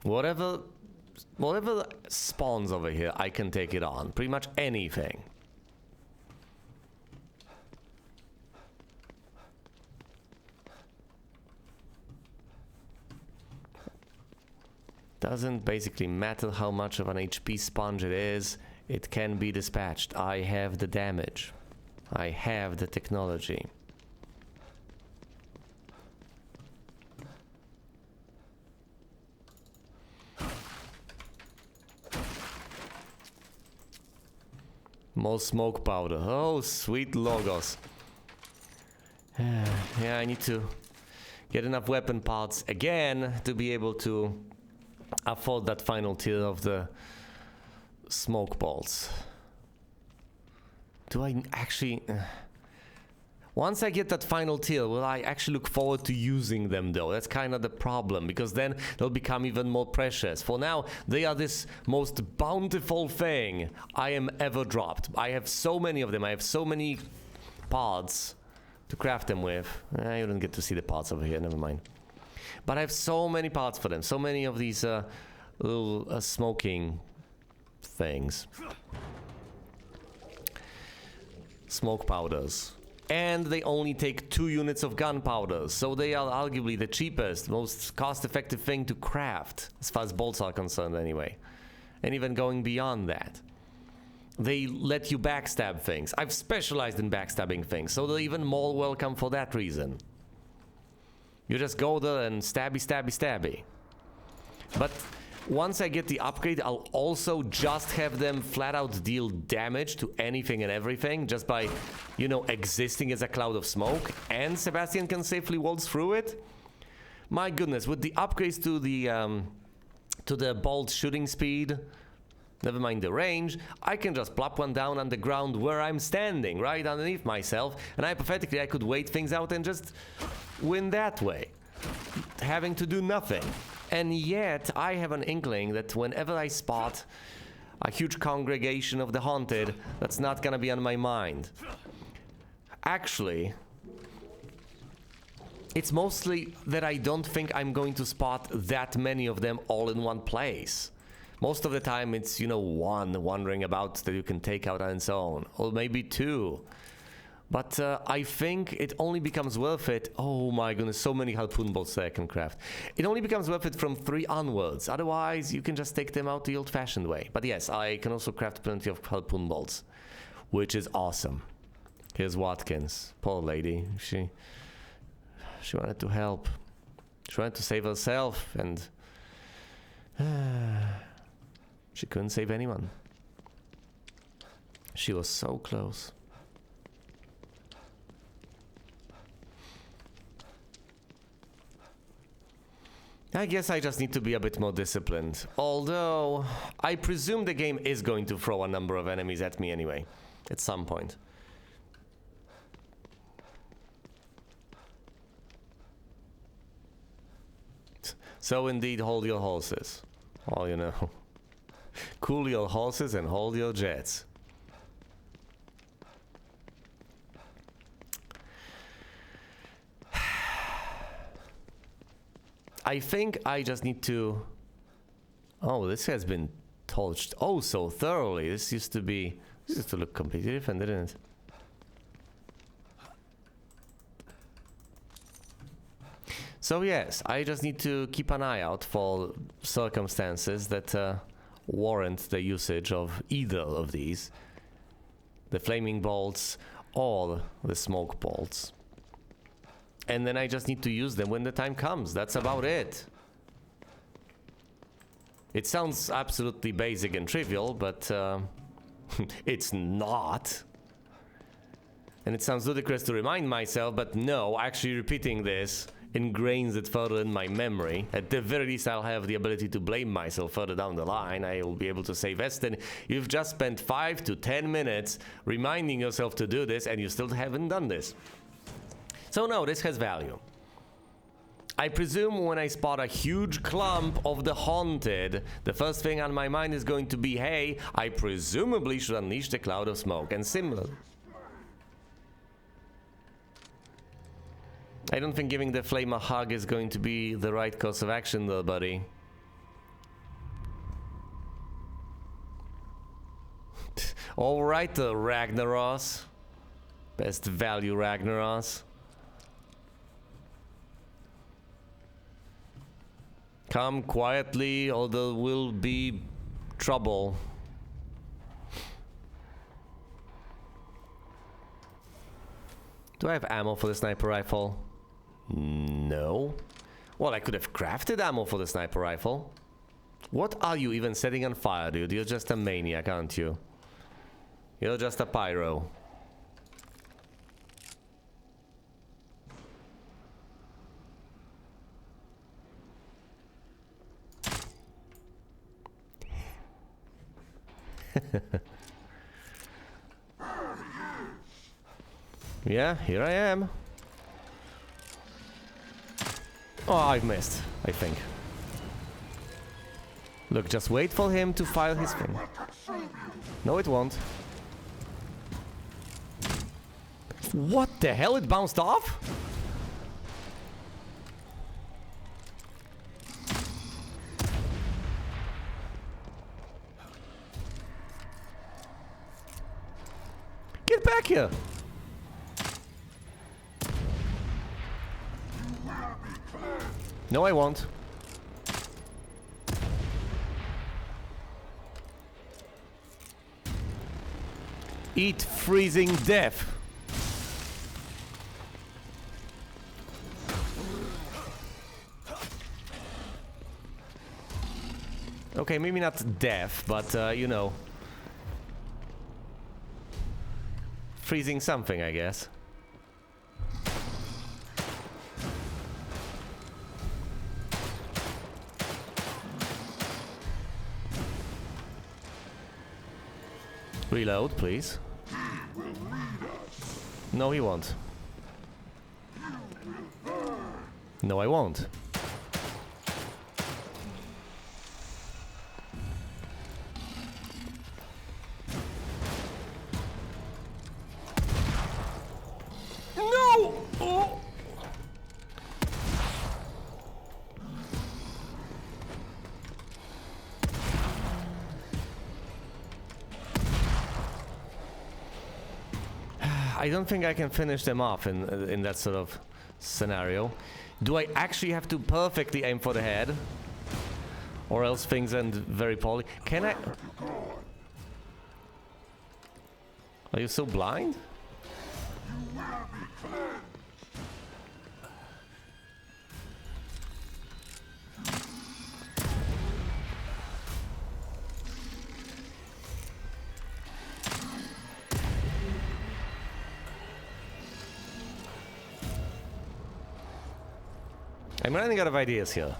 Whatever spawns over here, I can take it on. Pretty much anything. Doesn't basically matter how much of an HP sponge it is, it can be dispatched. I have the damage. I have the technology. More smoke powder. Oh, sweet logos. Yeah, I need to get enough weapon parts again to be able to afford that final tier of the smoke bolts. Do I actually... Once I get that final tier, will I actually look forward to using them though? That's kind of the problem, because then they'll become even more precious. For now, they are this most bountiful thing I am ever dropped. I have so many of them, I have so many parts to craft them with. You don't get to see the parts over here, never mind. But I have so many parts for them, so many of these little smoking things. Smoke powders. And they only take 2 units of gunpowder, so they are arguably the cheapest, most cost-effective thing to craft, as far as bolts are concerned anyway. And even going beyond that. They let you backstab things. I've specialized in backstabbing things, so they're even more welcome for that reason. You just go there and stabby, stabby, stabby. But once I get the upgrade, I'll also just have them flat out deal damage to anything and everything just by, you know, existing as a cloud of smoke, and Sebastian can safely waltz through it. My goodness, with the upgrades to the bolt shooting speed, never mind the range, I can just plop one down on the ground where I'm standing, right underneath myself, and hypothetically I could wait things out and just win that way, having to do nothing. And yet, I have an inkling that whenever I spot a huge congregation of the haunted, that's not gonna be on my mind. Actually, it's mostly that I don't think I'm going to spot that many of them all in one place. Most of the time it's, you know, one wandering about that you can take out on its own, or maybe 2. But I think it only becomes worth it. Oh my goodness, so many harpoon bolts that I can craft. It only becomes worth it from 3 onwards. Otherwise, you can just take them out the old-fashioned way. But yes, I can also craft plenty of harpoon bolts, which is awesome. Here's Watkins. Poor lady. She wanted to help. She wanted to save herself, and she couldn't save anyone. She was so close. I guess I just need to be a bit more disciplined. Although, I presume the game is going to throw a number of enemies at me anyway, at some point. So indeed, hold your horses. Well, you know. Cool your horses and hold your jets. I think I just need to... Oh, this has been torched oh so thoroughly. This used to look completely different, didn't it? So yes, I just need to keep an eye out for circumstances that warrant the usage of either of these. The flaming bolts or the smoke bolts. And then I just need to use them when the time comes. That's about it. It sounds absolutely basic and trivial, but it's not. And it sounds ludicrous to remind myself, but no, actually repeating this ingrains it further in my memory. At the very least, I'll have the ability to blame myself further down the line. I will be able to say, Weston, you've just spent 5 to 10 minutes reminding yourself to do this, and you still haven't done this. So no, this has value. I presume when I spot a huge clump of the haunted, the first thing on my mind is going to be, hey, I presumably should unleash the cloud of smoke, and similar. I don't think giving the flame a hug is going to be the right course of action though, buddy. Alright, Ragnaros. Best value Ragnaros. Come quietly or there will be trouble. Do I have ammo for the sniper rifle? No. Well, I could have crafted ammo for the sniper rifle. What are you even setting on fire, dude? You're just a maniac, aren't you? You're just a pyro. Yeah, here I am. Oh, I've missed, I think. Look, just wait for him to fire his thing. No, it won't. What the hell? It bounced off? Get back here! No, I won't. Eat freezing death. Okay, maybe not death, but you know. Freezing something, I guess. Reload, please. No, he won't. No, I won't. No! Oh. I don't think I can finish them off in that sort of scenario. Do I actually have to perfectly aim for the head? Or else things end very poorly. Can I... Are you so blind? I'm running out of ideas here.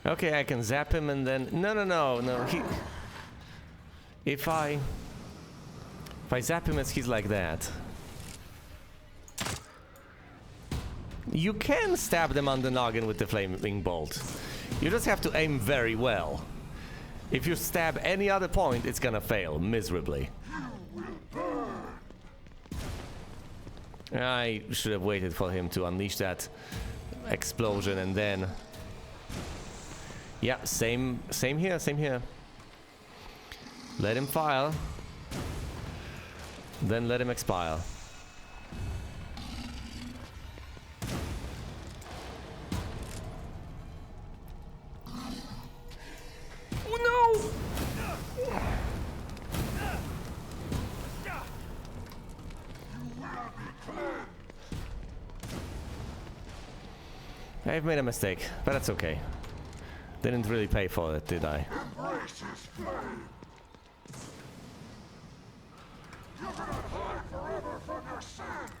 Okay, I can zap him and then... No, he... If I zap him as he's like that, you can stab them on the noggin with the flaming bolt. You just have to aim very well. If you stab any other point, it's gonna fail miserably. I should have waited for him to unleash that explosion and then... Yeah, same here. Let him fire, then let him expire. Oh no! I've made a mistake, but that's okay. Didn't really pay for it, did I? You cannot hide forever from your sins!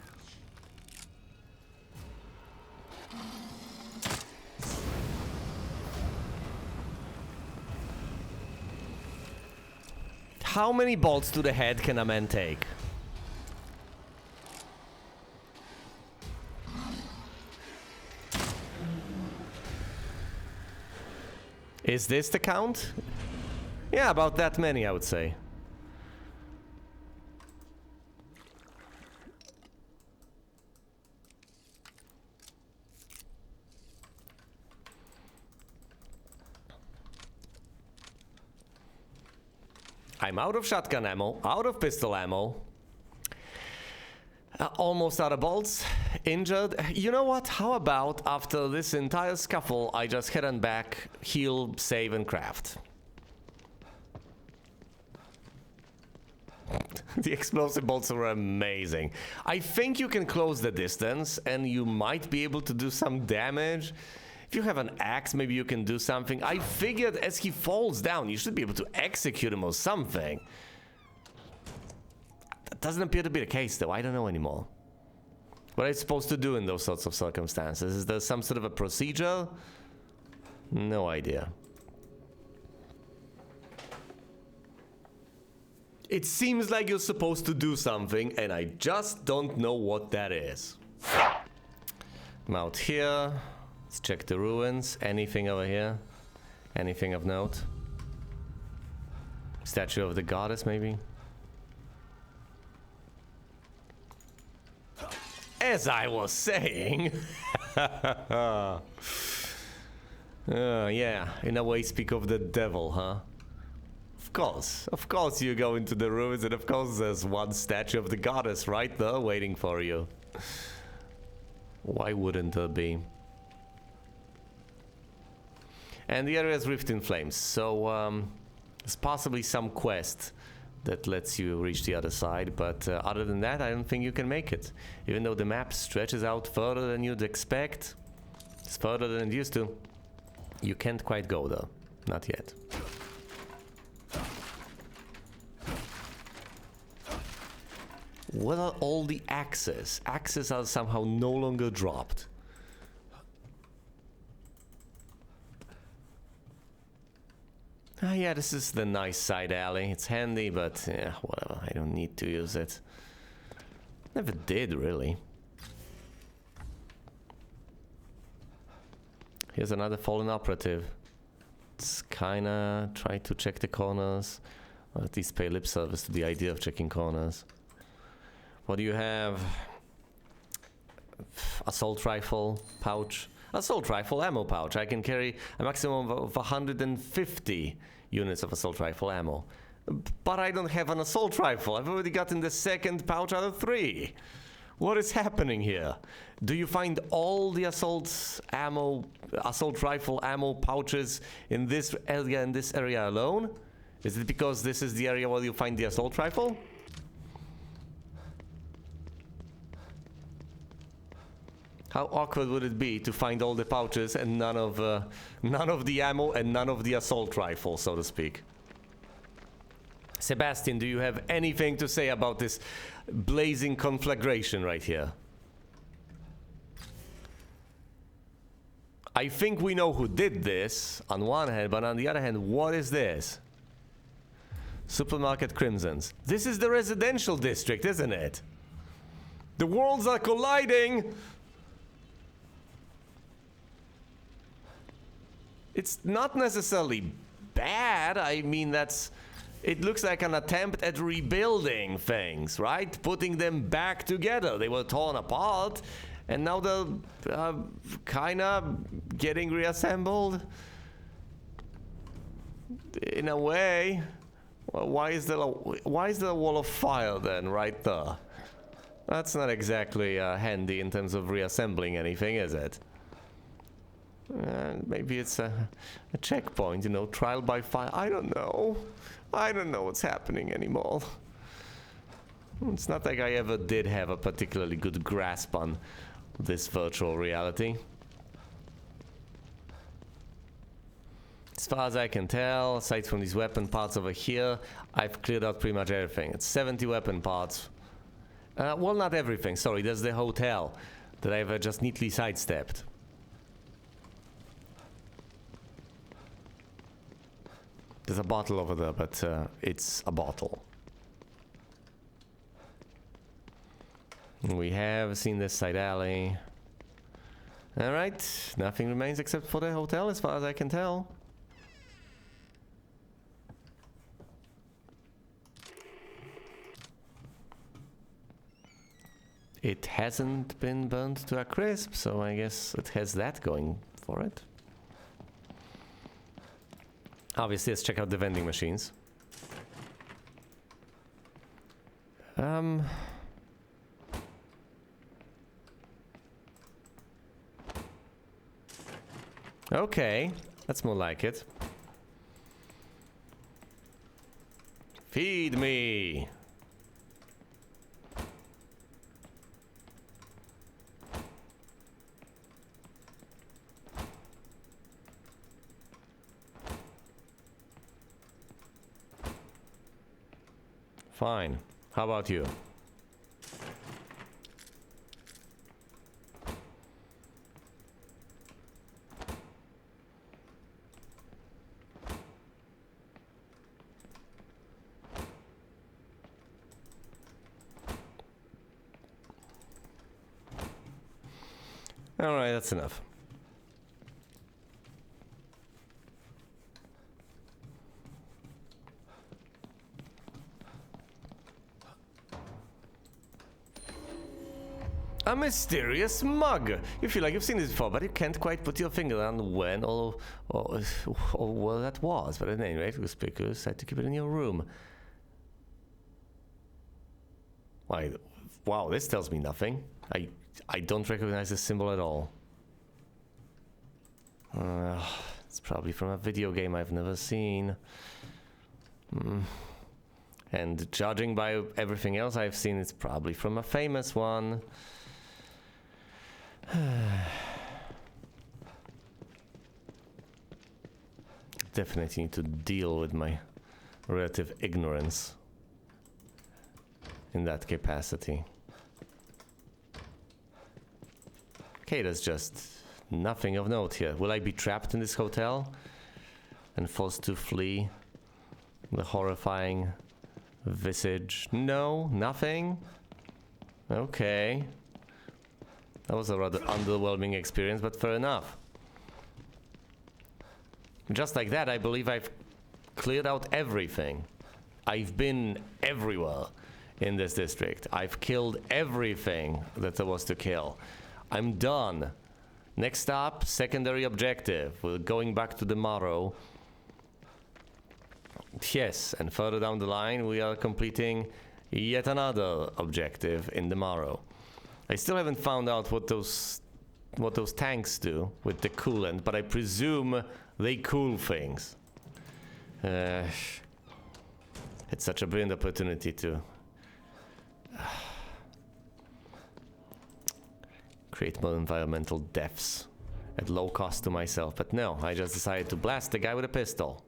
How many bolts to the head can a man take? Is this the count? Yeah, about that many, I would say. I'm out of shotgun ammo, out of pistol ammo. Almost out of bolts, injured. You know what? How about after this entire scuffle, I just head on back, heal, save, and craft. The explosive bolts are amazing. I think you can close the distance, and you might be able to do some damage. If you have an axe, maybe you can do something. I figured as he falls down, you should be able to execute him or something. That doesn't appear to be the case, though. I don't know anymore. What are you supposed to do in those sorts of circumstances? Is there some sort of a procedure? No idea. It seems like you're supposed to do something, and I just don't know what that is. I'm out here. Let's check the ruins. Anything over here? Anything of note? Statue of the goddess, maybe? As I was saying... yeah, in a way speak of the devil, huh? Of course you go into the ruins, and of course there's one statue of the goddess right there waiting for you. Why wouldn't there be? And the area is rift in flames, so there's possibly some quest that lets you reach the other side, but other than that, I don't think you can make it. Even though the map stretches out further than you'd expect, it's further than it used to, you can't quite go there. Not yet. What are all the axes? Axes are somehow no longer dropped. Ah, yeah, this is the nice side alley. It's handy, but yeah, whatever. I don't need to use it. Never did, really. Here's another fallen operative. Let's kinda try to check the corners, or at least pay lip service to the idea of checking corners. What do you have? Assault rifle pouch. Assault rifle ammo pouch. I can carry a maximum of 150 units of assault rifle ammo. But I don't have an assault rifle. I've already gotten the second pouch out of 3. What is happening here? Do you find all the assault rifle ammo pouches in this area alone? Is it because this is the area where you find the assault rifle? How awkward would it be to find all the pouches and none of the ammo and none of the assault rifle, so to speak? Sebastian, do you have anything to say about this blazing conflagration right here? I think we know who did this, on one hand, but on the other hand, what is this? Supermarket Crimsons. This is the residential district, isn't it? The worlds are colliding! It's not necessarily bad. I mean, it looks like an attempt at rebuilding things, right? Putting them back together. They were torn apart, and now they're kind of getting reassembled. In a way. Well, why is there a wall of fire then, right there? That's not exactly handy in terms of reassembling anything, is it? Maybe it's a checkpoint, you know, trial by fire. I don't know. I don't know what's happening anymore. It's not like I ever did have a particularly good grasp on this virtual reality. As far as I can tell, aside from these weapon parts over here, I've cleared out pretty much everything. It's 70 weapon parts. Well, not everything, sorry, there's the hotel that I've just neatly sidestepped. There's a bottle over there, but it's a bottle. We have seen this side alley. Alright, nothing remains except for the hotel as far as I can tell. It hasn't been burnt to a crisp, so I guess it has that going for it. Obviously, let's check out the vending machines. Okay, that's more like it. Feed me! Fine. How about you? All right, that's enough. A mysterious mug. You feel like you've seen this before, but you can't quite put your finger on when or where that was. But at any rate, it was conspicuous. Had to keep it in your room. Why? Wow, this tells me nothing. I don't recognize this symbol at all. It's probably from a video game I've never seen. And judging by everything else I've seen, it's probably from a famous one. Definitely need to deal with my relative ignorance in that capacity. Okay, there's just nothing of note here. Will I be trapped in this hotel and forced to flee the horrifying visage? No, nothing? Okay. That was a rather underwhelming experience, but fair enough. Just like that, I believe I've cleared out everything. I've been everywhere in this district. I've killed everything that there was to kill. I'm done. Next stop, secondary objective. We're going back to the Morrow. Yes, and further down the line, we are completing yet another objective in the Morrow. I still haven't found out what those tanks do with the coolant, but I presume they cool things. It's such a brilliant opportunity to create more environmental deaths at low cost to myself, but no, I just decided to blast the guy with a pistol.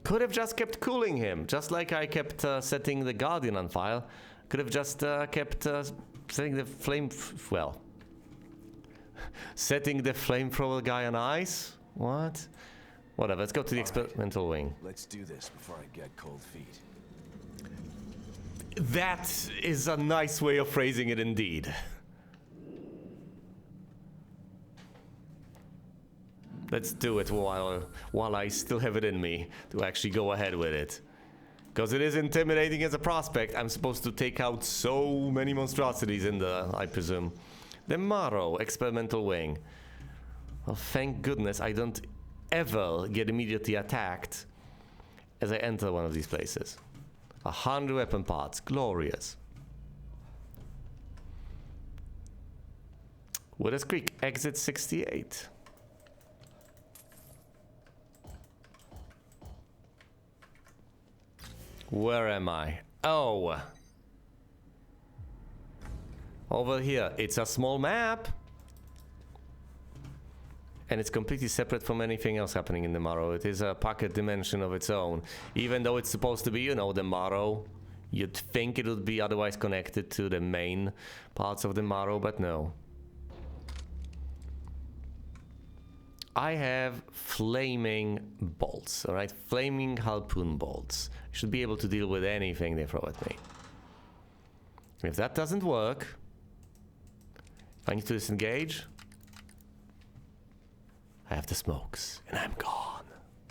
Could have just kept cooling him, just like I kept setting the Guardian on fire. Could have just kept setting the setting the flamethrower guy on ice? What? Whatever, let's go to the experimental wing. Let's do this before I get cold feet. That is a nice way of phrasing it indeed. Let's do it while I still have it in me to actually go ahead with it. Because it is intimidating as a prospect. I'm supposed to take out so many monstrosities in the, I presume. The Morrow experimental wing. Well, thank goodness I don't ever get immediately attacked as I enter one of these places. 100 weapon parts, glorious. Withers Creek, exit 68. Where am I? Oh. Over here. It's a small map. And it's completely separate from anything else happening in the Morrow. It is a pocket dimension of its own. Even though it's supposed to be, you know, the Morrow. You'd think it would be otherwise connected to the main parts of the Morrow, but no. I have flaming bolts, alright? Flaming harpoon bolts. I should be able to deal with anything they throw at me. If that doesn't work, if I need to disengage, I have the smokes, and I'm gone.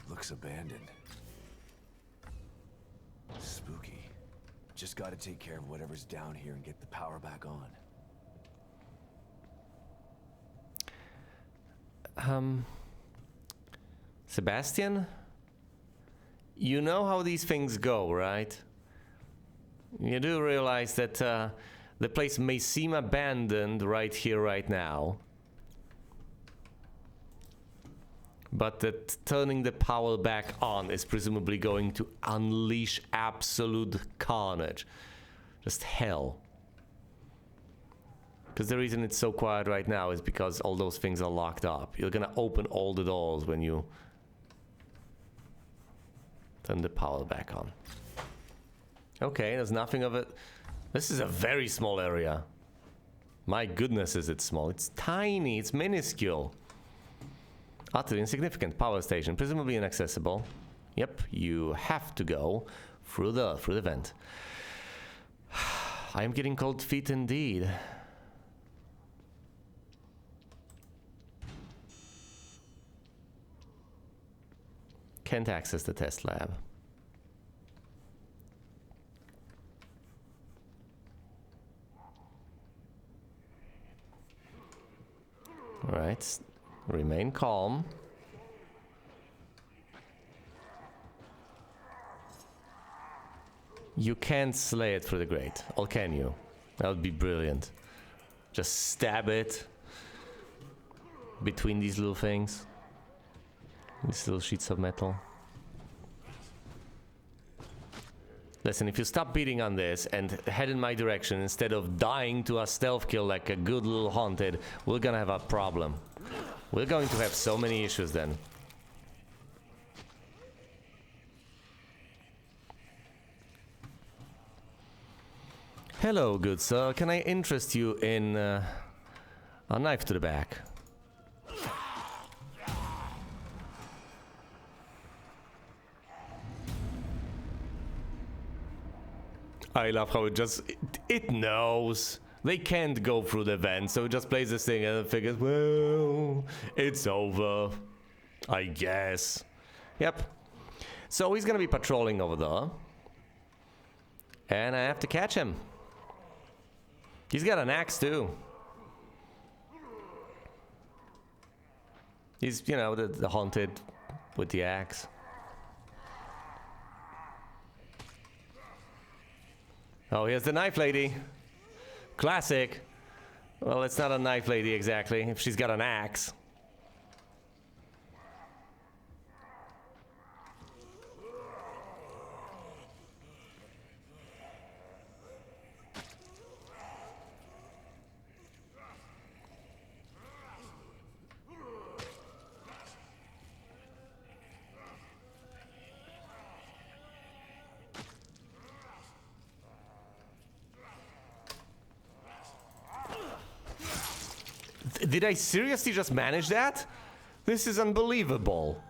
Looks abandoned. Spooky. just gotta take care of whatever's down here and get the power back on. Sebastian? You know how these things go, right? You do realize that the place may seem abandoned right here, right now. But that turning the power back on is presumably going to unleash absolute carnage. Just hell. Because the reason it's so quiet right now is because all those things are locked up. You're gonna open all the doors when you turn the power back on. Okay, there's nothing of it. This is a very small area. My goodness, is it small. It's tiny, it's minuscule. Utterly insignificant power station, presumably inaccessible. Yep, you have to go through the vent. I am getting cold feet indeed. Can't access the test lab. All right. Remain calm. You can't slay it through the grate, or can you? That would be brilliant. Just stab it between these little things. These little sheets of metal. Listen, if you stop beating on this and head in my direction instead of dying to a stealth kill like a good little haunted, we're gonna have a problem. We're going to have so many issues then. Hello, good sir. Can I interest you in a knife to the back? I love how it knows. They can't go through the vent, so it just plays this thing and figures, well, it's over, I guess. Yep. So he's gonna be patrolling over there. And I have to catch him. He's got an axe too. He's, you know, the haunted with the axe. Oh, here's the knife lady. Classic. Well, it's not a knife lady exactly, if she's got an axe. Did I seriously just manage that? This is unbelievable.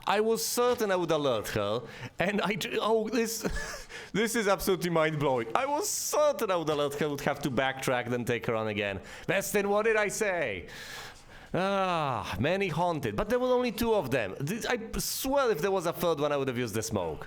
I was certain I would alert her, and this is absolutely mind-blowing. I was certain I would alert her, would have to backtrack, then take her on again. Weston, what did I say? Ah, many haunted, but there were only two of them. I swear if there was a third one, I would have used the smoke.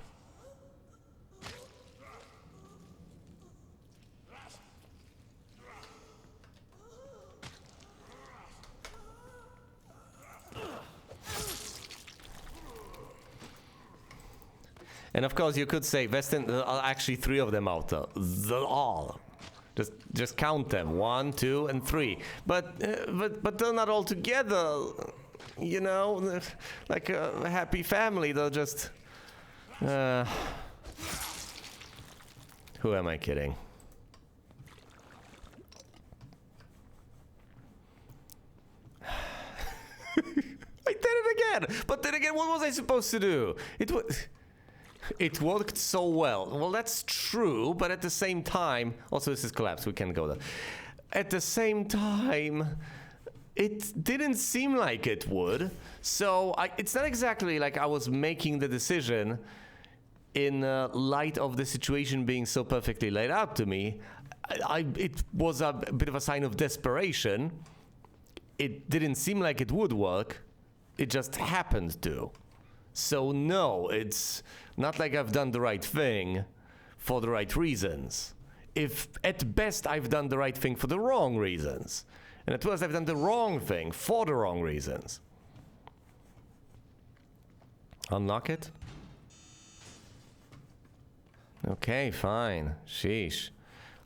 And of course, you could say, Weston, there are actually three of them out there. They're all. Just count them. 1, 2, and 3. But they're not all together. You know, like a happy family. They're just. Who am I kidding? I did it again. But then again, what was I supposed to do? It worked so well. Well, that's true, but at the same time... Also, this is collapse. We can't go there. At the same time, it didn't seem like it would. So, it's not exactly like I was making the decision in light of the situation being so perfectly laid out to me. It was a bit of a sign of desperation. It didn't seem like it would work. It just happened to. So no, it's not like I've done the right thing, for the right reasons. If at best I've done the right thing for the wrong reasons. And at worst I've done the wrong thing for the wrong reasons. Unlock it? Okay, fine. Sheesh.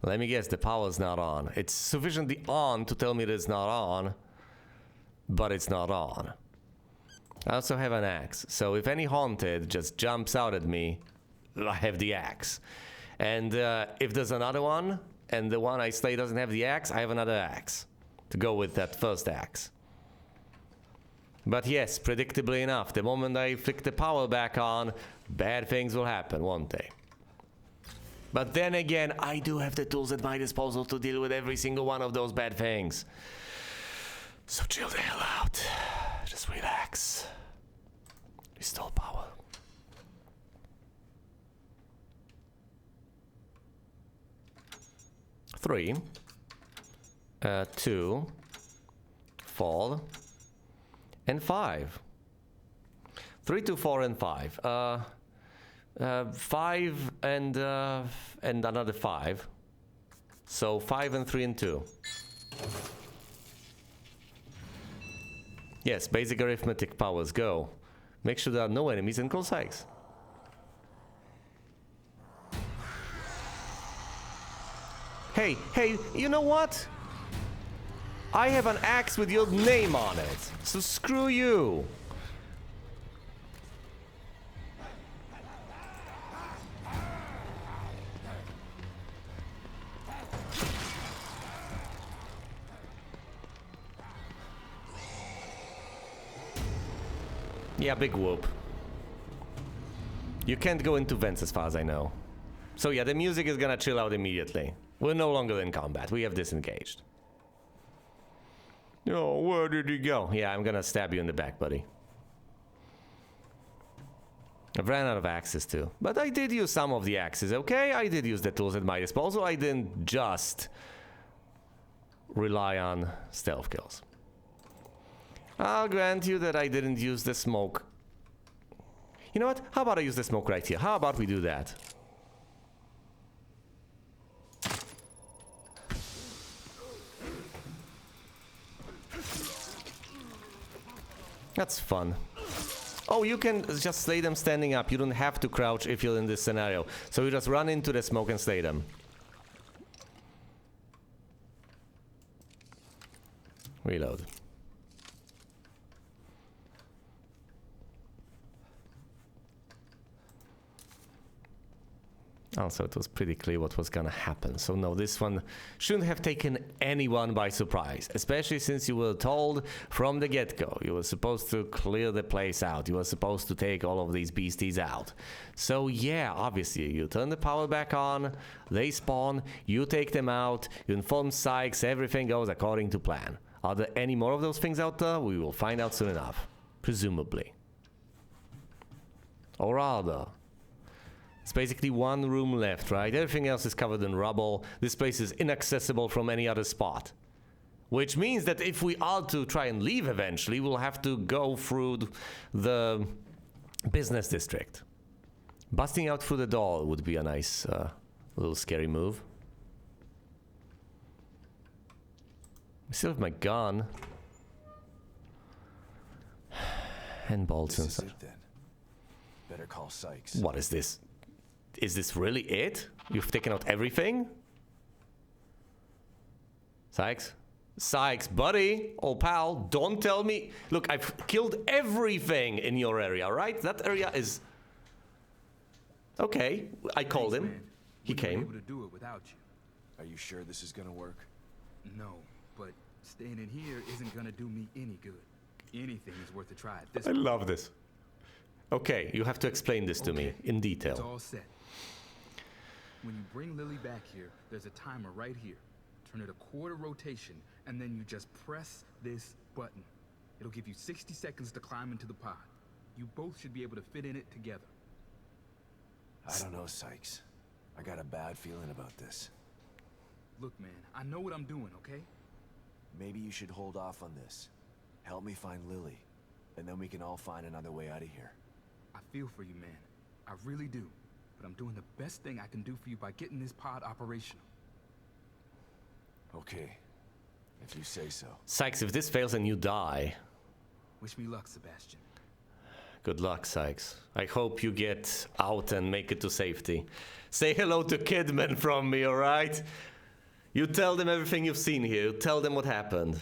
Let me guess, the power's not on. It's sufficiently on to tell me that it's not on, but it's not on. I also have an axe, so if any haunted just jumps out at me, I have the axe. And if there's another one, and the one I slay doesn't have the axe, I have another axe to go with that first axe. But yes, predictably enough, the moment I flick the power back on, bad things will happen, won't they? But then again, I do have the tools at my disposal to deal with every single one of those bad things. So chill the hell out. Just relax. Restore power. Three. 2. Fall. And 5. 3, 2, 4, and 5. 5 and another 5. So 5 and 3 and 2. Yes, basic arithmetic powers, go. Make sure there are no enemies and call Sykes. Hey, you know what? I have an axe with your name on it, so screw you. Yeah, big whoop. You can't go into vents as far as I know. So yeah, the music is gonna chill out immediately. We're no longer in combat. We have disengaged. Oh, where did he go? Yeah, I'm gonna stab you in the back, buddy. I've ran out of axes too. But I did use some of the axes, okay? I did use the tools at my disposal. I didn't just rely on stealth kills. I'll grant you that I didn't use the smoke. You know what? How about I use the smoke right here? How about we do that? That's fun. Oh, you can just slay them standing up. You don't have to crouch if you're in this scenario. So you just run into the smoke and slay them. Reload. Also, it was pretty clear what was gonna happen. So no, this one shouldn't have taken anyone by surprise. Especially since you were told from the get-go. You were supposed to clear the place out. You were supposed to take all of these beasties out. So yeah, obviously, you turn the power back on, they spawn, you take them out, you inform Sykes, everything goes according to plan. Are there any more of those things out there? We will find out soon enough. Presumably. Or rather... it's basically one room left, right? Everything else is covered in rubble. This place is inaccessible from any other spot. Which means that if we are to try and leave eventually, we'll have to go through the business district. Busting out through the door would be a nice little scary move. I still have my gun. And bolts and stuff. Better call Sykes. What is this? Is this really it? You've taken out everything? Sykes? Sykes, buddy, old pal, don't tell me. Look, I've killed everything in your area, right? That area is... okay, I called him. Man. He Wouldn't be came. able to do it without you. Are you sure this is gonna work? No, but staying in here isn't gonna do me any good. Anything is worth a try at this I point. love this. Okay, you have to explain this to me Okay, in It's detail. all set. When you bring Lily back here, there's a timer right here. Turn it a quarter rotation, and then you just press this button. It'll give you 60 seconds to climb into the pod. You both should be able to fit in it together. I don't know, Sykes. I got a bad feeling about this. Look, man, I know what I'm doing, okay? Maybe you should hold off on this. Help me find Lily, and then we can all find another way out of here. I feel for you, man. I really do. but I'm doing the best thing I can do for you by getting this pod operational. Okay, if you say so. Sykes, if this fails and you die, Wish me luck, Sebastian. good luck, Sykes. I hope you get out and make it to safety. Say hello to Kidman from me, alright? You tell them everything you've seen here. You tell them what happened.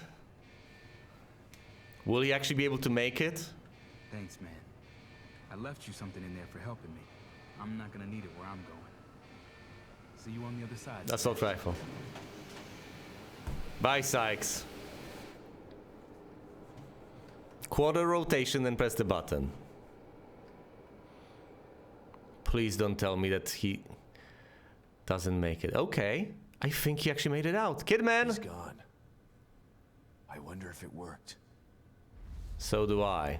Will he actually be able to make it? Thanks, man. I left you something in there for helping me. I'm not gonna need it where I'm going. See you on the other side. That's not rifle. Bye, Sykes. Quarter rotation and press the button. Please don't tell me that he doesn't make it. Okay. I think he actually made it out. Kidman! He's gone. I wonder if it worked. So do I.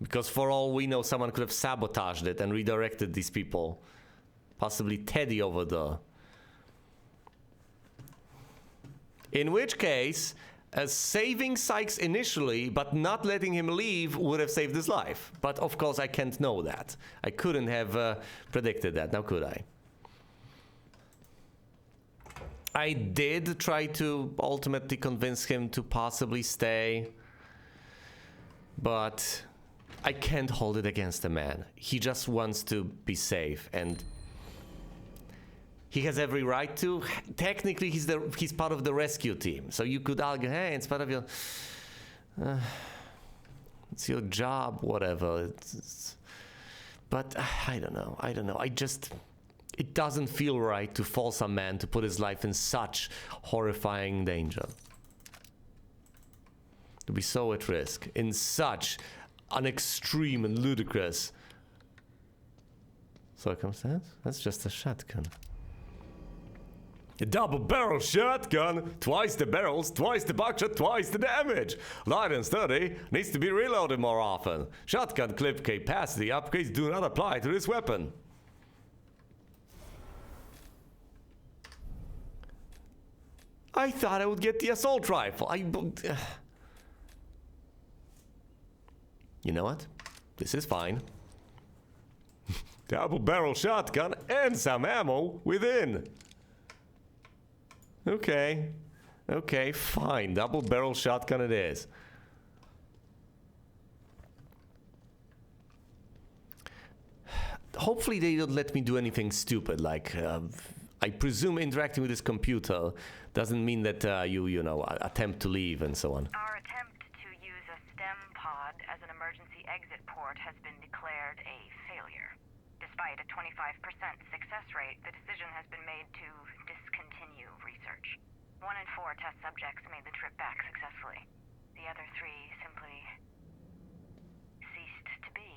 Because for all we know, someone could have sabotaged it and redirected these people. Possibly Teddy over there. In which case, saving Sykes initially, but not letting him leave would have saved his life. But of course, I can't know that. I couldn't have predicted that, now could I? I did try to ultimately convince him to possibly stay, but I can't hold it against the man. He just wants to be safe, and he has every right to. Technically, he's part of the rescue team, so you could argue, hey, it's part of your, it's your job, whatever. But I don't know. It doesn't feel right to force a man to put his life in such horrifying danger. To be so at risk in such an extreme and ludicrous circumstance. That's just a shotgun. A double-barrel shotgun, twice the barrels, twice the buckshot, twice the damage. Light and sturdy, needs to be reloaded more often. Shotgun clip capacity upgrades do not apply to this weapon. I thought I would get the assault rifle. You know what? This is fine. Double barrel shotgun and some ammo within. Okay, fine. Double barrel shotgun it is. Hopefully they don't let me do anything stupid, like I presume interacting with this computer doesn't mean that you know, attempt to leave and so on. Our attempt to use a STEM pod as an emergency exit port has been declared a failure. Despite a 25% success rate, the decision has been made to discontinue research. 1 in 4 test subjects made the trip back successfully. The other 3 simply ceased to be.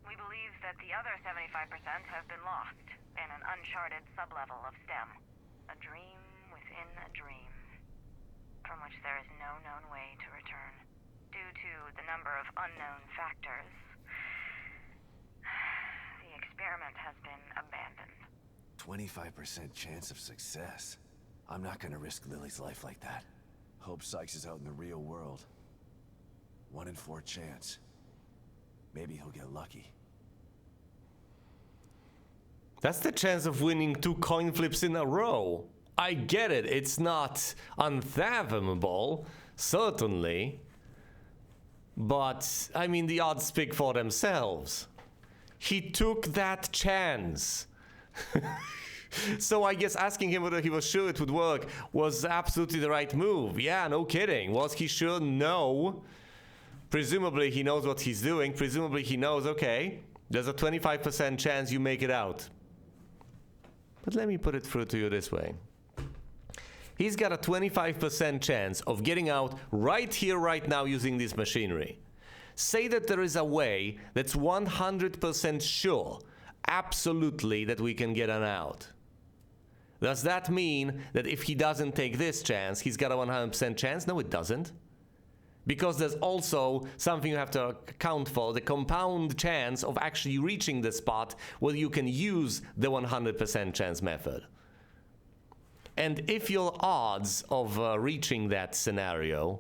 We believe that the other 75% have been lost in an uncharted sublevel of STEM. A dream within a dream, from which there is no known way to return. Due to the number of unknown factors, the experiment has been abandoned. 25% chance of success. I'm not gonna risk Lily's life like that. Hope Sykes is out in the real world. 1 in 4 chance. Maybe he'll get lucky. That's the chance of winning 2 coin flips in a row. I get it, it's not unfathomable, certainly. But, I mean, the odds speak for themselves. He took that chance. So I guess asking him whether he was sure it would work was absolutely the right move. Yeah, no kidding. Was he sure? No. Presumably he knows what he's doing. Presumably he knows, okay, there's a 25% chance you make it out. But let me put it through to you this way. He's got a 25% chance of getting out right here, right now, using this machinery. Say that there is a way that's 100% sure, absolutely, that we can get an out. Does that mean that if he doesn't take this chance, he's got a 100% chance? No, it doesn't. Because there's also something you have to account for, the compound chance of actually reaching the spot where you can use the 100% chance method. And if your odds of reaching that scenario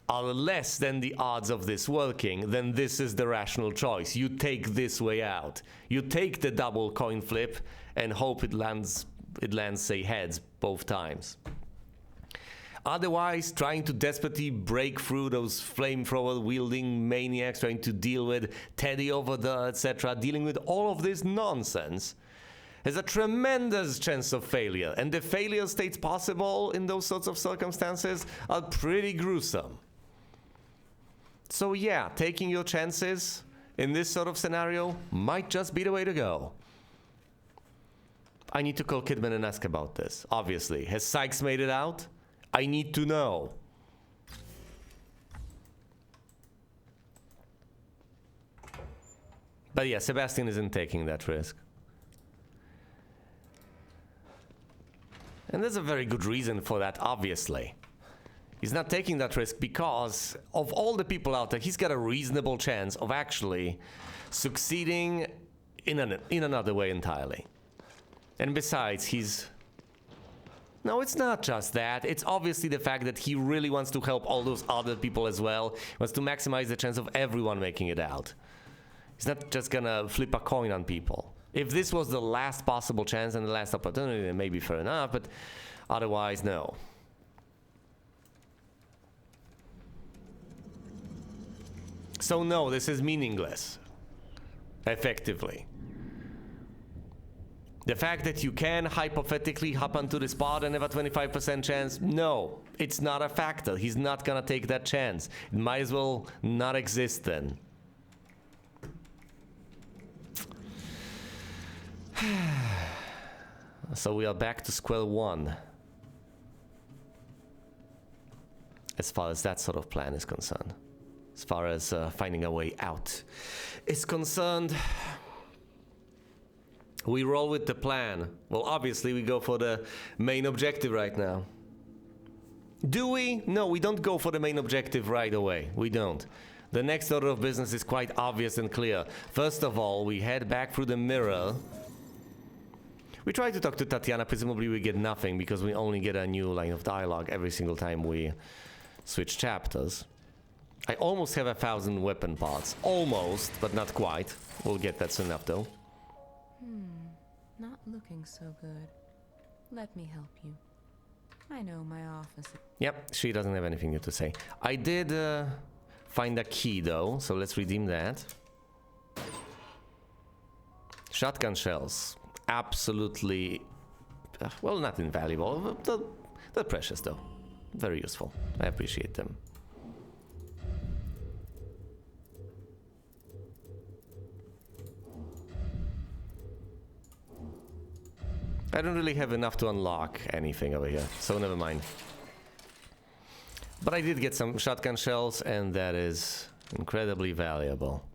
are less than the odds of this working, then this is the rational choice. You take this way out. You take the double coin flip and hope it lands, say, heads both times. Otherwise, trying to desperately break through those flamethrower wielding maniacs, trying to deal with Teddy over there, etc., dealing with all of this nonsense, has a tremendous chance of failure. And the failure states possible in those sorts of circumstances are pretty gruesome. So yeah, taking your chances in this sort of scenario might just be the way to go. I need to call Kidman and ask about this, obviously. Has Sykes made it out? I need to know. But yeah, Sebastian isn't taking that risk. And there's a very good reason for that, obviously. He's not taking that risk because of all the people out there, he's got a reasonable chance of actually succeeding in another way entirely. And besides, he's... No, it's not just that. It's obviously the fact that he really wants to help all those other people as well. He wants to maximize the chance of everyone making it out. He's not just gonna flip a coin on people. If this was the last possible chance and the last opportunity, then maybe fair enough, but otherwise, no. So no, this is meaningless, effectively. The fact that you can hypothetically hop onto the spot and have a 25% chance, no, it's not a factor. He's not gonna take that chance. It might as well not exist then. So we are back to square one. As far as that sort of plan is concerned. As far as finding a way out is concerned, we roll with the plan. Well, obviously we go for the main objective right now. Do we? No, we don't go for the main objective right away. We don't. The next order of business is quite obvious and clear. First of all, we head back through the mirror. We try to talk to Tatiana. Presumably we get nothing because we only get a new line of dialogue every single time we switch chapters. I almost have 1,000 weapon parts. Almost, but not quite. We'll get that soon enough, though. Not looking so good. Let me help you. I know my office. Yep, she doesn't have anything new to say. I did find a key, though, so let's redeem that. Shotgun shells. Absolutely, well, not invaluable. They're precious, though. Very useful. I appreciate them. I don't really have enough to unlock anything over here, so never mind. But I did get some shotgun shells, and that is incredibly valuable.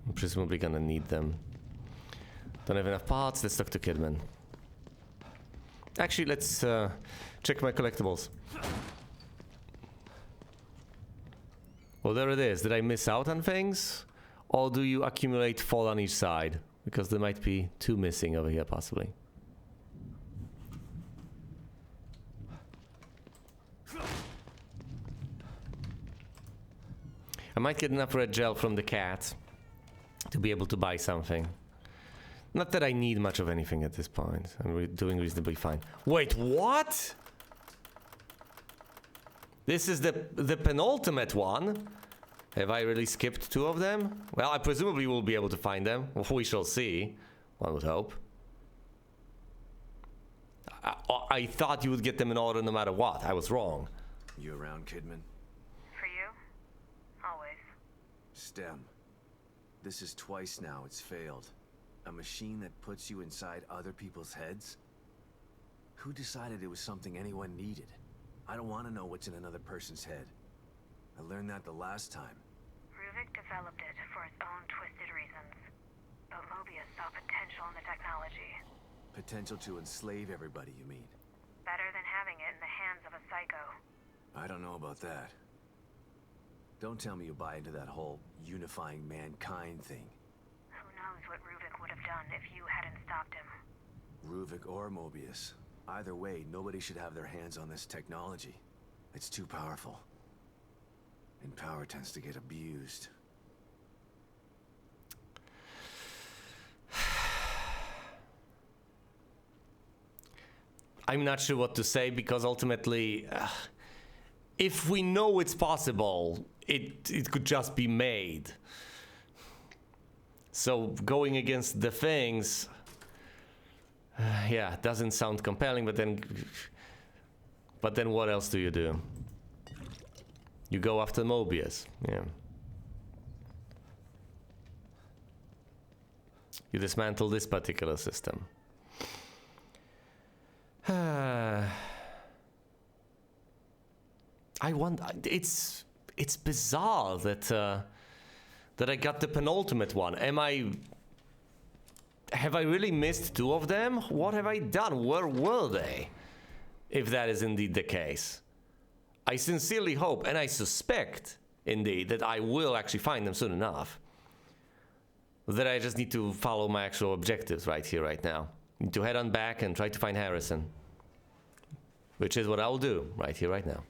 I'm presumably gonna need them. Don't have enough parts, let's talk to Kidman. Actually, let's check my collectibles. Well, there it is. Did I miss out on things? Or do you accumulate 4 on each side? Because there might be 2 missing over here, possibly. I might get enough red gel from the cat to be able to buy something. Not that I need much of anything at this point. I'm doing reasonably fine. Wait, what? This is the penultimate one? Have I really skipped 2 of them? Well, I presumably will be able to find them. We shall see. One would hope. I thought you would get them in order no matter what. I was wrong. You around, Kidman? For you? Always. STEM. This is twice now it's failed. A machine that puts you inside other people's heads? Who decided it was something anyone needed? I don't want to know what's in another person's head. I learned that the last time. Ruvik developed it for his own twisted reasons. But Mobius saw potential in the technology. Potential to enslave everybody, you mean? Better than having it in the hands of a psycho. I don't know about that. Don't tell me you buy into that whole unifying mankind thing. Who knows what Ruvik would have done if you hadn't stopped him. Ruvik or Mobius. Either way, nobody should have their hands on this technology. It's too powerful. And power tends to get abused. I'm not sure what to say because ultimately, if we know it's possible, it could just be made. So going against the things, yeah, doesn't sound compelling. But then what else do? You go after Mobius, yeah. You dismantle this particular system. I wonder. It's bizarre that I got the penultimate one. Have I really missed two of them? What have I done? Where were they? If that is indeed the case, I sincerely hope, and I suspect indeed, that I will actually find them soon enough. That I just need to follow my actual objectives right here, right now. Need to head on back and try to find Harrison. Which is what I'll do right here, right now.